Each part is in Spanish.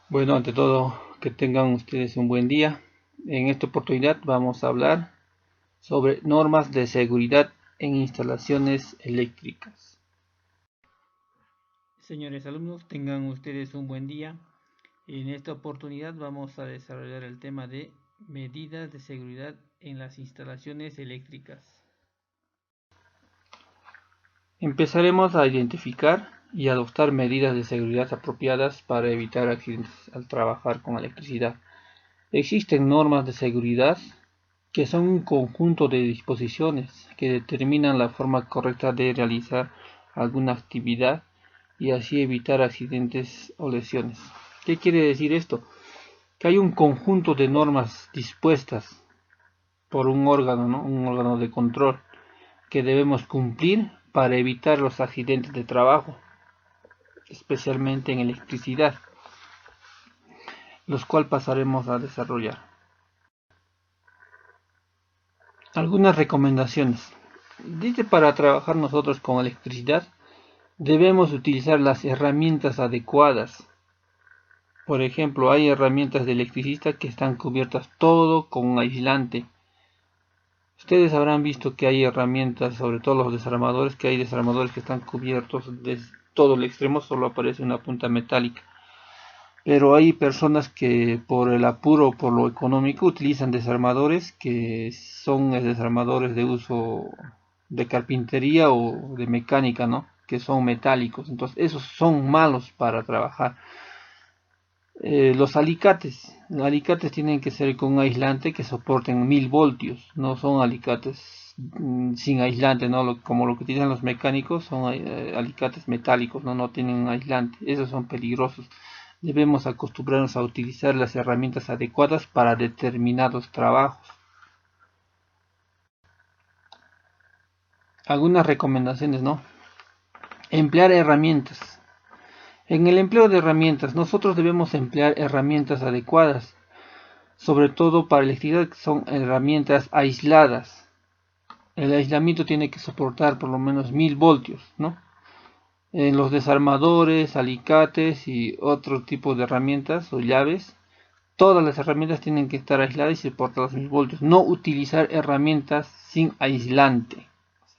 Bueno, ante todo, que tengan ustedes un buen día. En esta oportunidad vamos a hablar sobre normas de seguridad en instalaciones eléctricas. Señores alumnos, tengan ustedes un buen día. En esta oportunidad vamos a desarrollar el tema de medidas de seguridad en las instalaciones eléctricas. Empezaremos a identificar y adoptar medidas de seguridad apropiadas para evitar accidentes al trabajar con electricidad. Existen normas de seguridad que son un conjunto de disposiciones que determinan la forma correcta de realizar alguna actividad y así evitar accidentes o lesiones. ¿Qué quiere decir esto? Que hay un conjunto de normas dispuestas por un órgano, ¿no? Un órgano de control que debemos cumplir para evitar los accidentes de trabajo, especialmente en electricidad, los cuales pasaremos a desarrollar. Algunas recomendaciones. Dice para trabajar nosotros con electricidad debemos utilizar las herramientas adecuadas. Por ejemplo, hay herramientas de electricista que están cubiertas todo con un aislante. Ustedes habrán visto que hay herramientas, sobre todo los desarmadores, que hay desarmadores que están cubiertos de todo el extremo, solo aparece una punta metálica. Pero hay personas que por el apuro o por lo económico utilizan desarmadores que son desarmadores de uso de carpintería o de mecánica, ¿no? Que son metálicos. Entonces esos son malos para trabajar. Los alicates tienen que ser con un aislante que soporten 1000 voltios. No son alicates sin aislante, ¿no? Como lo que utilizan los mecánicos son alicates metálicos, ¿no? No tienen aislante. Esos son peligrosos. Debemos acostumbrarnos a utilizar las herramientas adecuadas para determinados trabajos. Algunas recomendaciones, ¿no? Emplear herramientas. En el empleo de herramientas, nosotros debemos emplear herramientas adecuadas, sobre todo para electricidad, que son herramientas aisladas. El aislamiento tiene que soportar por lo menos 1000 voltios, ¿no? En los desarmadores, alicates y otro tipo de herramientas o llaves, todas las herramientas tienen que estar aisladas y soportar los 1000 voltios. No utilizar herramientas sin aislante.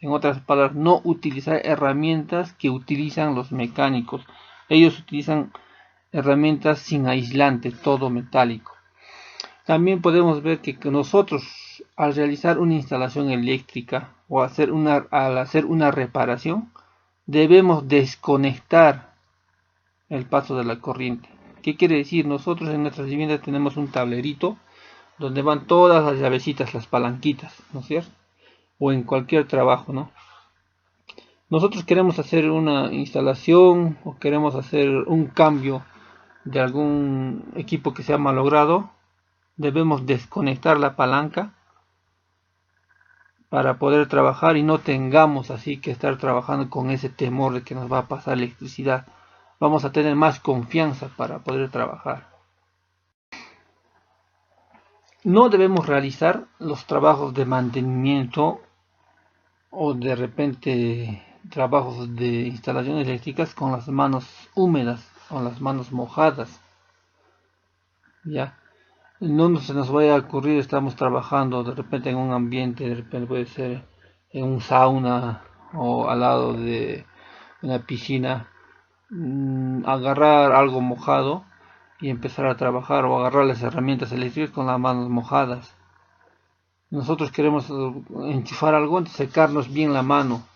En otras palabras, no utilizar herramientas que utilizan los mecánicos. Ellos utilizan herramientas sin aislante, todo metálico. También podemos ver que nosotros al realizar una instalación eléctrica o al hacer una reparación, debemos desconectar el paso de la corriente. ¿Qué quiere decir? Nosotros en nuestras viviendas tenemos un tablerito donde van todas las llavecitas, las palanquitas, ¿no es cierto? O en cualquier trabajo, ¿no? Nosotros queremos hacer una instalación o queremos hacer un cambio de algún equipo que se ha malogrado, debemos desconectar la palanca para poder trabajar y no tengamos así que estar trabajando con ese temor de que nos va a pasar electricidad. Vamos a tener más confianza para poder trabajar. No debemos realizar los trabajos de mantenimiento o de repente trabajos de instalaciones eléctricas con las manos húmedas o las manos mojadas. Ya, no se nos vaya a ocurrir, estamos trabajando de repente en un ambiente, de repente puede ser en un sauna o al lado de una piscina, agarrar algo mojado y empezar a trabajar o agarrar las herramientas eléctricas con las manos mojadas. Nosotros queremos enchufar algo, entonces secarnos bien la mano,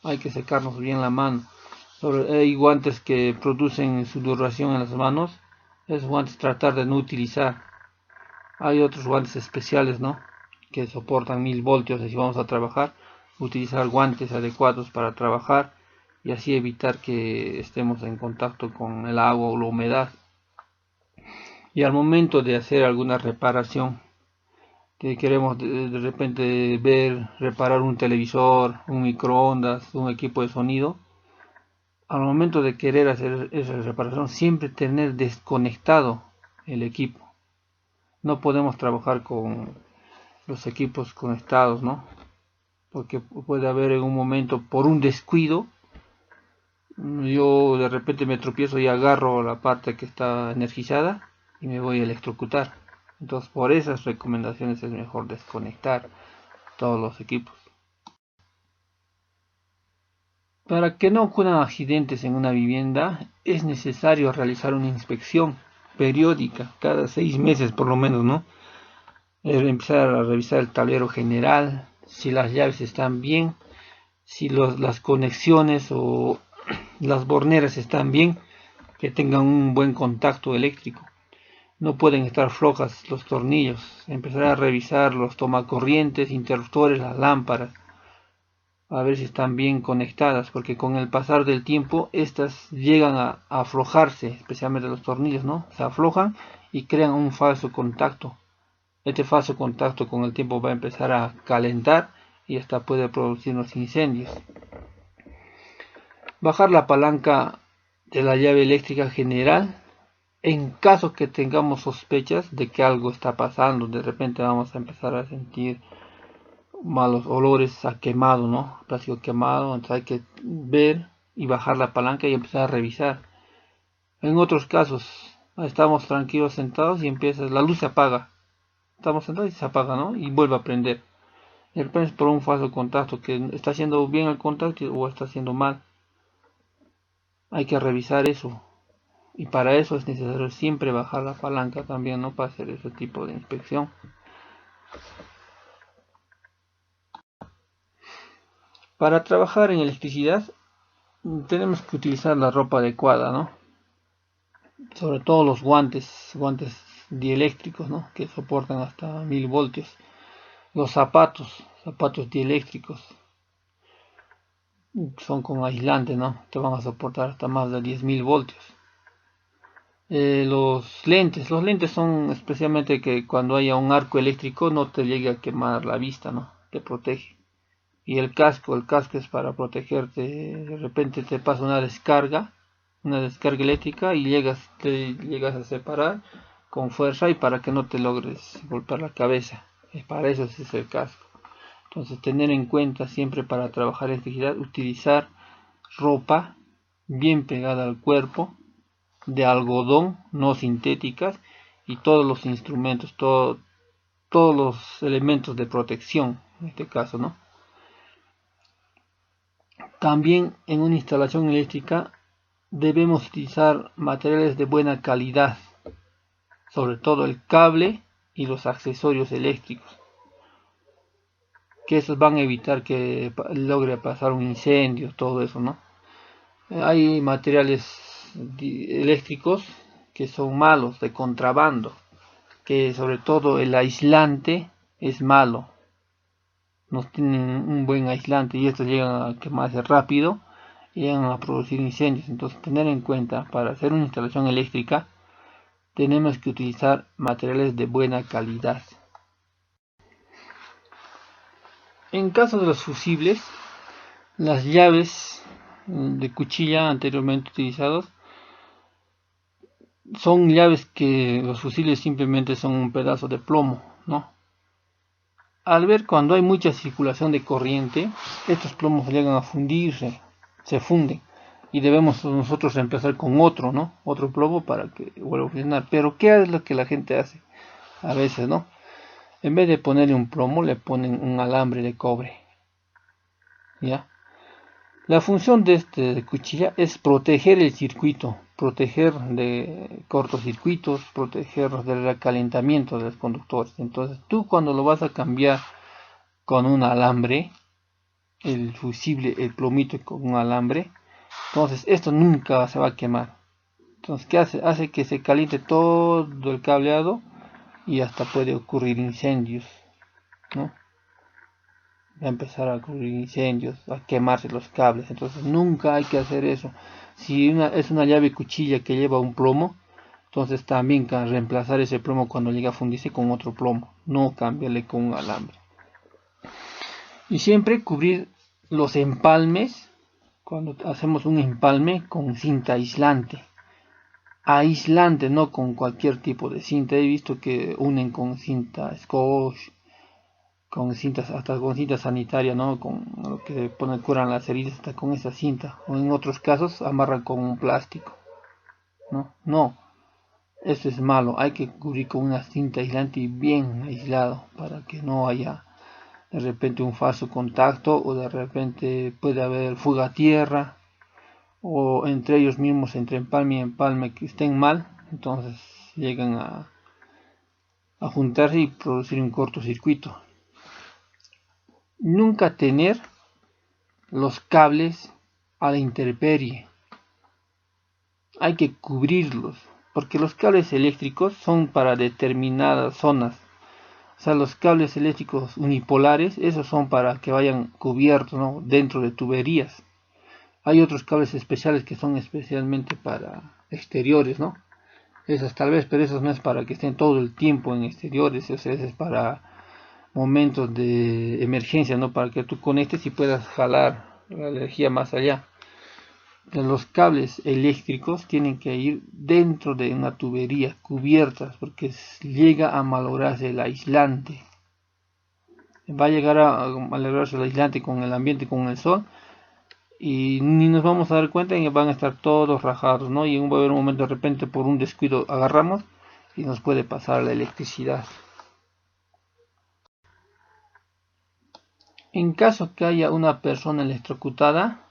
hay que secarnos bien la mano. Hay guantes que producen sudoración en las manos, esos guantes tratar de no utilizar. Hay otros guantes especiales, ¿no? Que soportan 1000 voltios y si vamos a trabajar, utilizar guantes adecuados para trabajar y así evitar que estemos en contacto con el agua o la humedad. Y al momento de hacer alguna reparación, que queremos de repente ver, reparar un televisor, un microondas, un equipo de sonido, al momento de querer hacer esa reparación, siempre tener desconectado el equipo. No podemos trabajar con los equipos conectados, ¿no? Porque puede haber en un momento, por un descuido, Yo de repente me tropiezo y agarro la parte que está energizada y me voy a electrocutar. Entonces por esas recomendaciones es mejor desconectar todos los equipos. Para que no ocurran accidentes en una vivienda es necesario realizar una inspección periódica, cada 6 meses por lo menos, ¿no? Empezar a revisar el tablero general, si las llaves están bien, si las conexiones o las borneras están bien, que tengan un buen contacto eléctrico. No pueden estar flojas los tornillos. Empezar a revisar los tomacorrientes, interruptores, las lámparas, a ver si están bien conectadas, porque con el pasar del tiempo estas llegan a aflojarse, especialmente los tornillos, ¿no? Se aflojan y crean un falso contacto. Este falso contacto con el tiempo va a empezar a calentar y hasta puede producirnos incendios. Bajar la palanca de la llave eléctrica general en caso que tengamos sospechas de que algo está pasando. De repente vamos a empezar a sentir malos olores a quemado, ¿no? Plástico quemado, entonces hay que ver y bajar la palanca y empezar a revisar. En otros casos, estamos tranquilos sentados y empieza, la luz se apaga. Estamos sentados y se apaga, ¿no? Y vuelve a prender. De repente es por un falso contacto, que está haciendo bien el contacto o está haciendo mal. Hay que revisar eso. Y para eso es necesario siempre bajar la palanca también, ¿no? Para hacer ese tipo de inspección. Para trabajar en electricidad tenemos que utilizar la ropa adecuada, ¿no? Sobre todo los guantes dieléctricos, ¿no? Que soportan hasta 1000 voltios. Los zapatos dieléctricos, son con aislante, ¿no? Te van a soportar hasta más de 10.000 voltios. Los lentes son especialmente que cuando haya un arco eléctrico no te llegue a quemar la vista, ¿no? Te protege. Y el casco es para protegerte. De repente te pasa una descarga eléctrica y te llegas a separar con fuerza y para que no te logres golpear la cabeza. Para eso es el casco. Entonces tener en cuenta siempre para trabajar electricidad, utilizar ropa bien pegada al cuerpo, de algodón, no sintéticas, y todos los instrumentos, todos los elementos de protección, en este caso, ¿no? También en una instalación eléctrica debemos utilizar materiales de buena calidad, sobre todo el cable y los accesorios eléctricos, que esos van a evitar que logre pasar un incendio, todo eso, ¿no? Hay materiales eléctricos que son malos, de contrabando, que sobre todo el aislante es malo, no tienen un buen aislante y estos llegan a quemarse rápido y llegan a producir incendios. Entonces tener en cuenta, para hacer una instalación eléctrica tenemos que utilizar materiales de buena calidad. En caso de los fusibles, las llaves de cuchilla anteriormente utilizados son llaves que los fusibles simplemente son un pedazo de plomo, ¿no? Al ver cuando hay mucha circulación de corriente, estos plomos llegan a fundirse, se funden y debemos nosotros reemplazar con otro, ¿no? Otro plomo para que vuelva a funcionar. Pero ¿qué es lo que la gente hace? A veces, ¿no? En vez de ponerle un plomo, le ponen un alambre de cobre, ¿ya? La función de cuchilla es proteger el circuito, proteger de cortocircuitos, proteger del recalentamiento de los conductores. Entonces tú cuando lo vas a cambiar con un alambre, el fusible, el plomito con un alambre, entonces esto nunca se va a quemar. Entonces, ¿qué hace? Hace que se caliente todo el cableado y hasta puede ocurrir incendios, ¿no? Va a empezar a ocurrir incendios, a quemarse los cables. Entonces nunca hay que hacer eso. Si es una llave cuchilla que lleva un plomo, entonces también reemplazar ese plomo cuando llega a fundirse con otro plomo, no cambiarle con un alambre. Y siempre cubrir los empalmes, cuando hacemos un empalme, con cinta aislante. Aislante, no con cualquier tipo de cinta. He visto que unen con cinta scotch, con cintas, hasta con cinta sanitaria, ¿no? Con lo que ponen, curan las heridas, hasta con esa cinta. O en otros casos amarran con un plástico, ¿no? No, eso es malo. Hay que cubrir con una cinta aislante y bien aislado para que no haya de repente un falso contacto o de repente puede haber fuga a tierra o entre ellos mismos, entre empalme y empalme, que estén mal, entonces llegan a juntarse y producir un cortocircuito. Nunca tener los cables a la intemperie, hay que cubrirlos, porque los cables eléctricos son para determinadas zonas. O sea, los cables eléctricos unipolares, esos son para que vayan cubiertos, ¿no? Dentro de tuberías. Hay otros cables especiales que son especialmente para exteriores, ¿no? Esos tal vez, pero esos no es para que estén todo el tiempo en exteriores, eso es para momentos de emergencia, ¿no? Para que tú conectes y puedas jalar la energía más allá. Los cables eléctricos tienen que ir dentro de una tubería cubiertas porque llega a malograrse el aislante. Va a llegar a malograrse el aislante con el ambiente, con el sol, y ni nos vamos a dar cuenta y van a estar todos rajados, ¿no? Y va a haber un momento de repente por un descuido agarramos y nos puede pasar la electricidad. En caso que haya una persona electrocutada,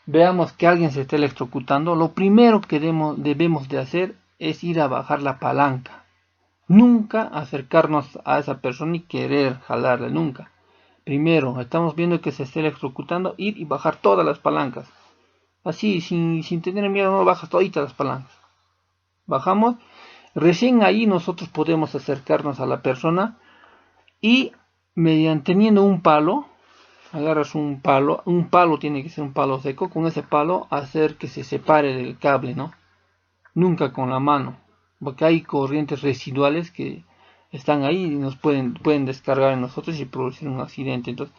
veamos que alguien se está electrocutando, lo primero que debemos de hacer es ir a bajar la palanca. Nunca acercarnos a esa persona y querer jalarla, nunca. Primero, estamos viendo que se está electrocutando, ir y bajar todas las palancas. Así, sin tener miedo, no bajas todas las palancas. Bajamos, recién ahí nosotros podemos acercarnos a la persona y mediante teniendo un palo, agarras un palo tiene que ser un palo seco, con ese palo hacer que se separe del cable, ¿no? Nunca con la mano, porque hay corrientes residuales que están ahí y nos pueden descargar en nosotros y producir un accidente. Entonces,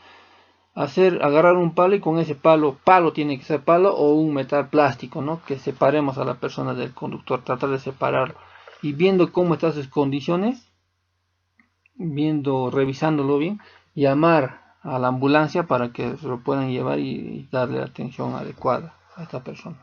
agarrar un palo y con ese palo tiene que ser palo o un metal plástico, ¿no? Que separemos a la persona del conductor, tratar de separarlo. Y viendo cómo están sus condiciones, revisándolo bien, llamar a la ambulancia para que se lo puedan llevar y darle la atención adecuada a esta persona.